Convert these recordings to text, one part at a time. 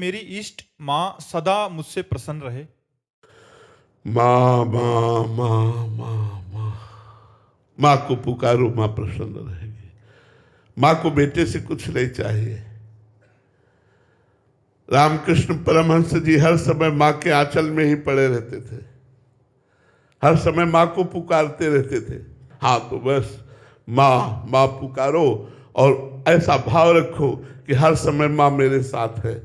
मेरी इष्ट माँ सदा मुझसे प्रसन्न रहे। माँ माँ माँ माँ माँ, माँ को पुकारो, माँ प्रसन्न रहेगी। माँ को बेटे से कुछ नहीं चाहिए। रामकृष्ण परमहंस जी हर समय माँ के आंचल में ही पड़े रहते थे, हर समय माँ को पुकारते रहते थे। हाँ, तो बस माँ माँ पुकारो और ऐसा भाव रखो कि हर समय माँ मेरे साथ है,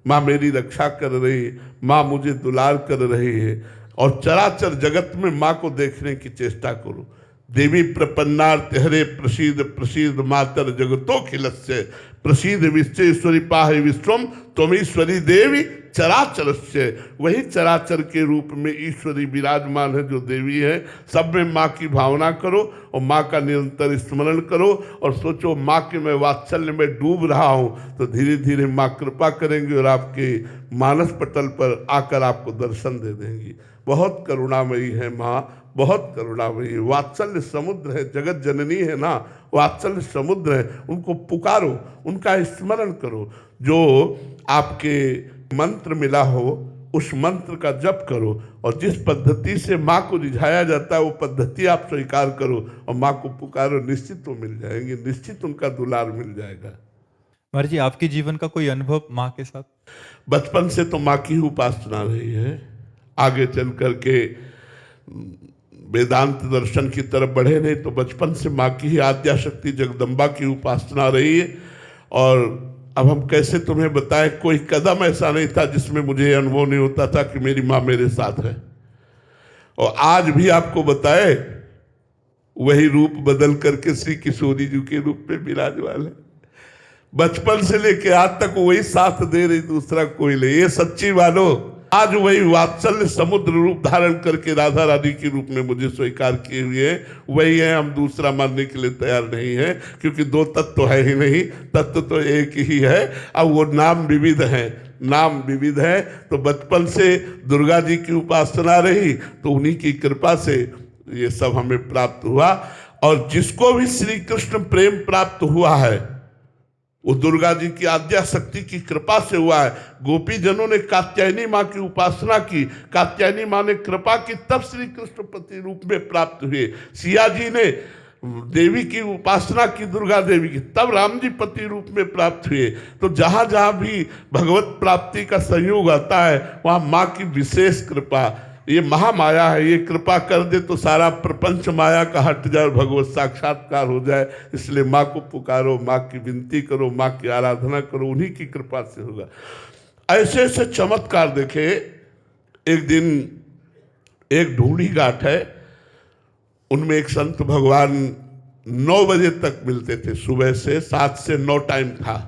माँ मेरी रक्षा कर रही है, माँ मुझे दुलार कर रही है। और चराचर जगत में माँ को देखने की चेष्टा करो। देवी प्रपन्नार्थ हरे प्रसीद प्रसीद मातर जगतोखिलस्य प्रसीद विश्वेश्वरी पाहि विश्वम त्वमीश्वरी देवी चराचरस्य। वही चराचर के रूप में ईश्वरी विराजमान है जो देवी है। सब में माँ की भावना करो और माँ का निरंतर स्मरण करो और सोचो माँ के मैं वात्सल्य में डूब रहा हूँ, तो धीरे धीरे माँ कृपा करेंगी और आपके मानस पटल पर आकर आपको दर्शन दे देंगी। बहुत करुणामयी है माँ, बहुत करुणामयी, वात्सल्य समुद्र है, जगत जननी है ना, वात्सल्य समुद्र है। उनको पुकारो, उनका स्मरण करो। जो आपके मंत्र मिला हो उस मंत्र का जप करो और जिस पद्धति से माँ को रिझाया जाता है वो पद्धति आप स्वीकार करो और माँ को पुकारो, निश्चित वो मिल जाएंगे, निश्चित उनका दुलार मिल जाएगा। महाराज जी, आपके जीवन का कोई अनुभव माँ के साथ? बचपन से तो माँ की ही उपासना रही है। आगे चल करके वेदांत दर्शन की तरफ बढ़े नहीं तो बचपन से माँ की ही आद्याशक्ति जगदम्बा की उपासना रही है। और अब हम कैसे तुम्हें बताएं, कोई कदम ऐसा नहीं था जिसमें मुझे अनुभव नहीं होता था कि मेरी माँ मेरे साथ है। और आज भी आपको बताए, वही रूप बदल करके श्री किशोरी जी के रूप में विराजमान है। बचपन से लेके आज तक वही साथ दे रही, दूसरा कोई नहीं। ये सच्ची मानो, आज वही वात्सल्य समुद्र रूप धारण करके राधा रानी के रूप में मुझे स्वीकार किए हुए हैं, वही है। हम दूसरा मानने के लिए तैयार नहीं है, क्योंकि दो तत्व तो है ही नहीं, तत्व तो एक ही है। अब वो नाम विविध है, नाम विविध है। तो बचपन से दुर्गा जी की उपासना रही, तो उन्हीं की कृपा से ये सब हमें प्राप्त हुआ। और जिसको भी श्री कृष्ण प्रेम प्राप्त हुआ है वो दुर्गा जी की आद्या शक्ति की कृपा से हुआ है। गोपी जनों ने कात्यायनी माँ की उपासना की, कात्यायनी माँ ने कृपा की, तब श्री कृष्ण पति रूप में प्राप्त हुए। सिया जी ने देवी की उपासना की, दुर्गा देवी की, तब राम जी पति रूप में प्राप्त हुए। तो जहाँ जहाँ भी भगवत प्राप्ति का संयोग आता है वहाँ माँ की विशेष कृपा, ये महामाया है, ये कृपा कर दे तो सारा प्रपंच माया का हट जाए और भगवत साक्षात्कार हो जाए। इसलिए माँ को पुकारो, माँ की विनती करो, माँ की आराधना करो, उन्हीं की कृपा से होगा। ऐसे ऐसे चमत्कार देखे। एक दिन एक ढूंढी घाट है, उनमें एक संत भगवान 9 बजे तक मिलते थे, सुबह से 7 से 9 टाइम था।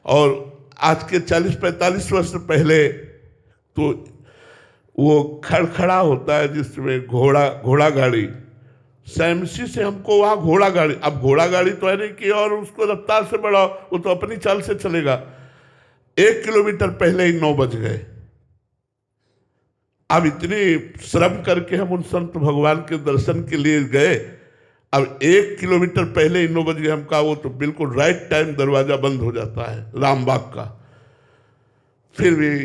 और आज के 40-45 वर्ष पहले तो वो खड़खड़ा होता है जिसमें घोड़ा गाड़ी, सैमसी से हमको वहाँ घोड़ा गाड़ी, अब घोड़ा गाड़ी तो है नहीं कि और उसको रफ्तार से बढ़ाओ, वो तो अपनी चाल से चलेगा। 1 किलोमीटर पहले ही 9 बज गए। अब इतनी श्रम करके हम उन संत भगवान के दर्शन के लिए गए, अब 1 किलोमीटर पहले ही 9 बज गए। हम कहा वो तो बिल्कुल राइट टाइम दरवाजा बंद हो जाता है रामबाग का। फिर भी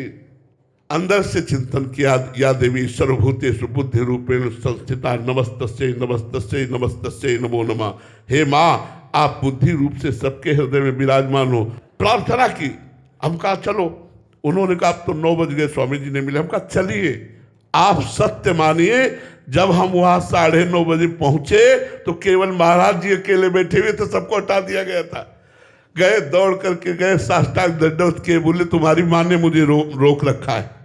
अंदर से चिंतन किया, या देवी सर्वभूतेषु बुद्धि रूपेण संस्थिता नमस्तस्यै नमस्तस्यै नमस्तस्यै नमो नमः। हे माँ, आप बुद्धि रूप से सबके हृदय में विराजमान हो। प्रार्थना की, हम कहा चलो। उन्होंने कहा अब तो 9 बज गए, स्वामी जी ने मिले। हम कहा चलिए। आप सत्य मानिए, जब हम वहां 9:30 बजे पहुंचे तो केवल महाराज जी अकेले बैठे हुए थे, सबको हटा दिया गया था। गए, दौड़ करके गए, साष्टांग दंडवत किए, बोले तुम्हारी माँ ने मुझे रोक रखा है।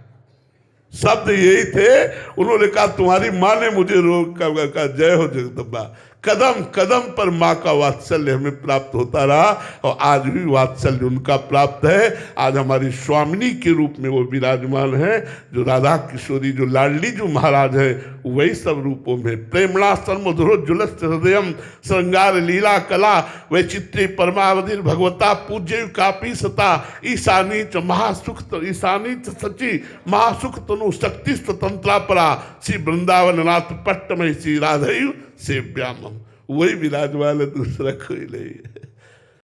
शब्द यही थे। उन्होंने कहा तुम्हारी माँ ने मुझे रोक का, जय हो जगदम्बा। कदम कदम पर माँ का वात्सल्य हमें प्राप्त होता रहा और आज भी वात्सल्य उनका प्राप्त है। आज हमारी स्वामिनी के रूप में वो विराजमान है, जो राधा किशोरी, जो लाडली जो महाराज है, वही सब रूपों में प्रेमणा सर्वमधुरोज्ज्वलस्य हृदयम श्रृंगार लीला कला वैचित्री परमावधि भगवता पूज्य कापी सता ईशानी च महासुख, ईशानी च सची महासुख तनु शक्ति स्वतंत्रा परा श्री वृंदावन नाथ पट्टमय श्री राधयु सेव्याम। वही विराजमान है, दूसरा कोई नहीं है।